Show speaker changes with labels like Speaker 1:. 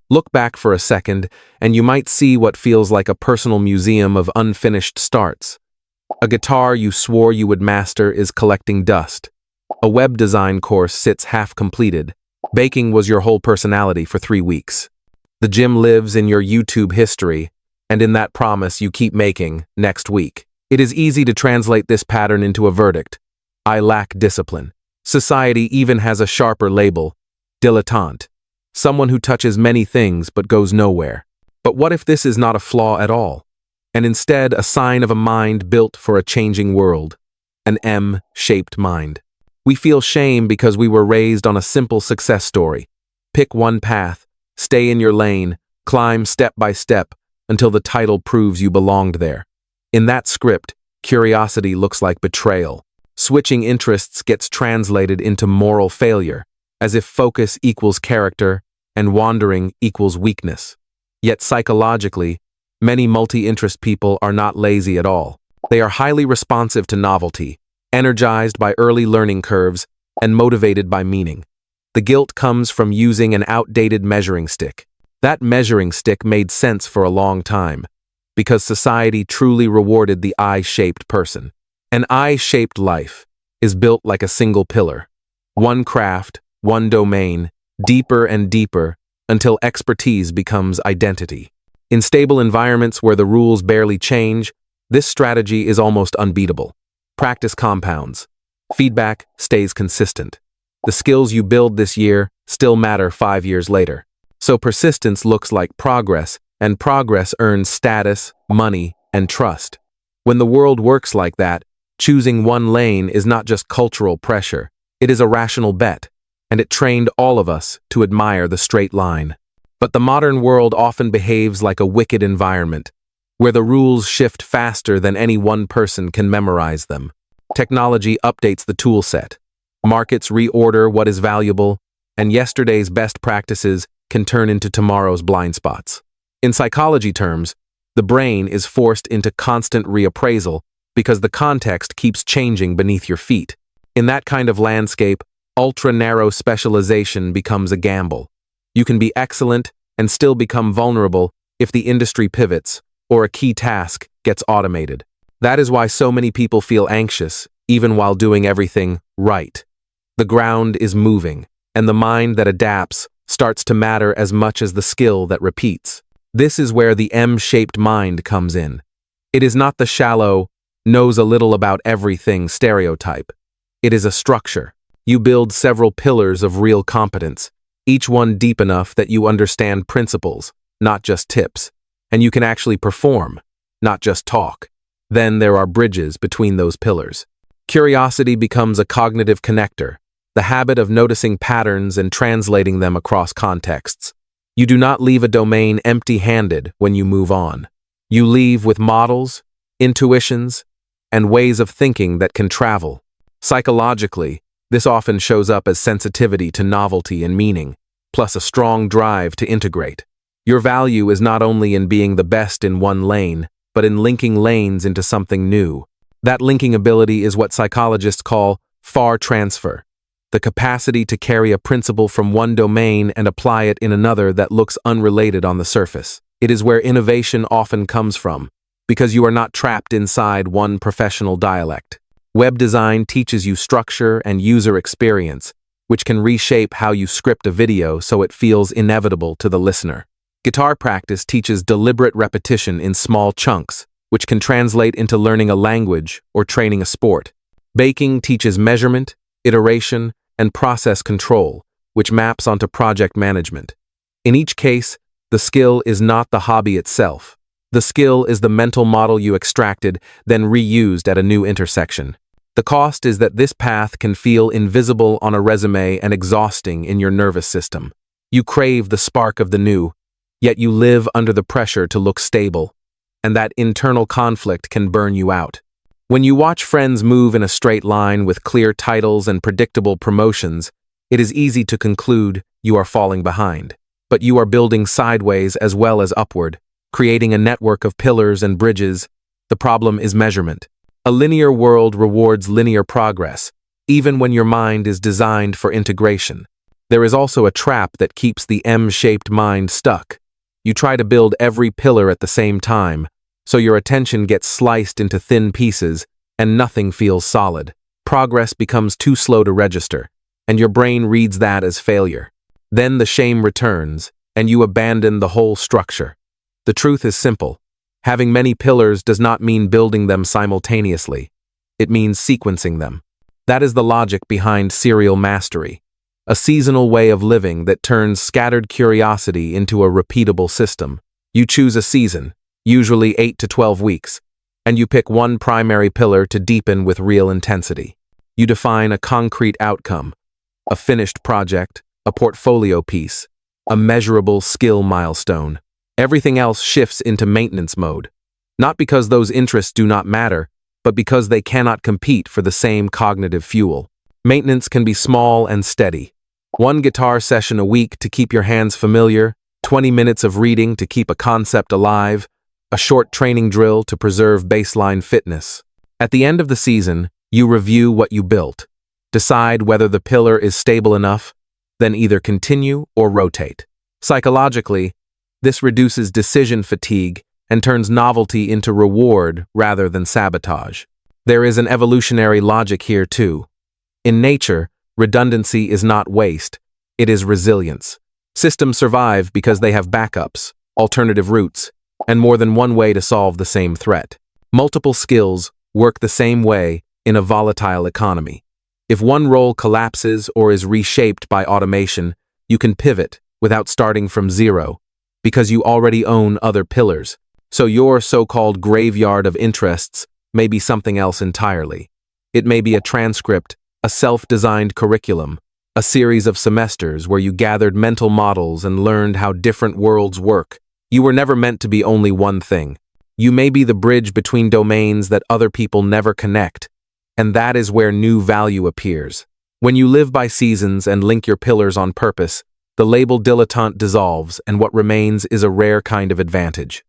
Speaker 1: Look back for a second, and you might see what feels like a personal museum of unfinished starts. A guitar you swore you would master is collecting dust. A web design course sits half completed. Baking was your whole personality for 3 weeks. The gym lives in your YouTube history, and in that promise you keep making next week. It is easy to translate this pattern into a verdict. I lack discipline. Society even has a sharper label, dilettante. Someone who touches many things but goes nowhere. But what if this is not a flaw at all, and instead a sign of a mind built for a changing world? An M-shaped mind. We feel shame because we were raised on a simple success story. Pick one path, stay in your lane, climb step by step until the title proves you belonged there. In that script, curiosity looks like betrayal. Switching interests gets translated into moral failure, as if focus equals character and wandering equals weakness. Yet psychologically, many multi-interest people are not lazy at all. They are highly responsive to novelty, energized by early learning curves, and motivated by meaning. The guilt comes from using an outdated measuring stick. That measuring stick made sense for a long time, because society truly rewarded the I-shaped person. An I-shaped life is built like a single pillar. One craft, one domain, deeper and deeper, until expertise becomes identity. In stable environments where the rules barely change, this strategy is almost unbeatable. Practice compounds. Feedback stays consistent. The skills you build this year still matter 5 years later. So persistence looks like progress, and progress earns status, money, and trust. When the world works like that, choosing one lane is not just cultural pressure, it is a rational bet, and it trained all of us to admire the straight line. But the modern world often behaves like a wicked environment, where the rules shift faster than any one person can memorize them. Technology updates the tool set. Markets reorder what is valuable, and yesterday's best practices can turn into tomorrow's blind spots. In psychology terms, the brain is forced into constant reappraisal because the context keeps changing beneath your feet. In that kind of landscape, ultra-narrow specialization becomes a gamble. You can be excellent and still become vulnerable if the industry pivots or a key task gets automated. That is why so many people feel anxious, even while doing everything right. The ground is moving, and the mind that adapts starts to matter as much as the skill that repeats. This is where the M-shaped mind comes in. It is not the shallow, knows a little about everything stereotype. It is a structure. You build several pillars of real competence, each one deep enough that you understand principles, not just tips, and you can actually perform, not just talk. Then there are bridges between those pillars. Curiosity becomes a cognitive connector, the habit of noticing patterns and translating them across contexts. You do not leave a domain empty-handed when you move on. You leave with models, intuitions, and ways of thinking that can travel. Psychologically, this often shows up as sensitivity to novelty and meaning, plus a strong drive to integrate. Your value is not only in being the best in one lane, but in linking lanes into something new. That linking ability is what psychologists call far transfer, the capacity to carry a principle from one domain and apply it in another that looks unrelated on the surface. It is where innovation often comes from, because you are not trapped inside one professional dialect. Web design teaches you structure and user experience, which can reshape how you script a video so it feels inevitable to the listener. Guitar practice teaches deliberate repetition in small chunks, which can translate into learning a language or training a sport. Baking teaches measurement, iteration, and process control, which maps onto project management. In each case, the skill is not the hobby itself. The skill is the mental model you extracted, then reused at a new intersection. The cost is that this path can feel invisible on a resume and exhausting in your nervous system. You crave the spark of the new, yet you live under the pressure to look stable, and that internal conflict can burn you out. When you watch friends move in a straight line with clear titles and predictable promotions, it is easy to conclude you are falling behind. But you are building sideways as well as upward, creating a network of pillars and bridges. The problem is measurement. A linear world rewards linear progress, even when your mind is designed for integration. There is also a trap that keeps the M-shaped mind stuck. You try to build every pillar at the same time, so your attention gets sliced into thin pieces and nothing feels solid. Progress becomes too slow to register, and your brain reads that as failure. Then the shame returns, and you abandon the whole structure. The truth is simple. Having many pillars does not mean building them simultaneously. It means sequencing them. That is the logic behind serial mastery, a seasonal way of living that turns scattered curiosity into a repeatable system. You choose a season, usually 8 to 12 weeks, and you pick one primary pillar to deepen with real intensity. You define a concrete outcome, a finished project, a portfolio piece, a measurable skill milestone. Everything else shifts into maintenance mode, not because those interests do not matter, but because they cannot compete for the same cognitive fuel. Maintenance can be small and steady. One guitar session a week to keep your hands familiar, 20 minutes of reading to keep a concept alive, a short training drill to preserve baseline fitness. At the end of the season, you review what you built, decide whether the pillar is stable enough, then either continue or rotate. Psychologically, this reduces decision fatigue and turns novelty into reward rather than sabotage. There is an evolutionary logic here too. In nature, redundancy is not waste, it is resilience. Systems survive because they have backups, alternative routes, and more than one way to solve the same threat. Multiple skills work the same way in a volatile economy. If one role collapses or is reshaped by automation, you can pivot without starting from zero, because you already own other pillars. So your so-called graveyard of interests may be something else entirely. It may be a transcript, a self-designed curriculum, a series of semesters where you gathered mental models and learned how different worlds work. You were never meant to be only one thing. You may be the bridge between domains that other people never connect, and that is where new value appears. When you live by seasons and link your pillars on purpose, the label dilettante dissolves, and what remains is a rare kind of advantage.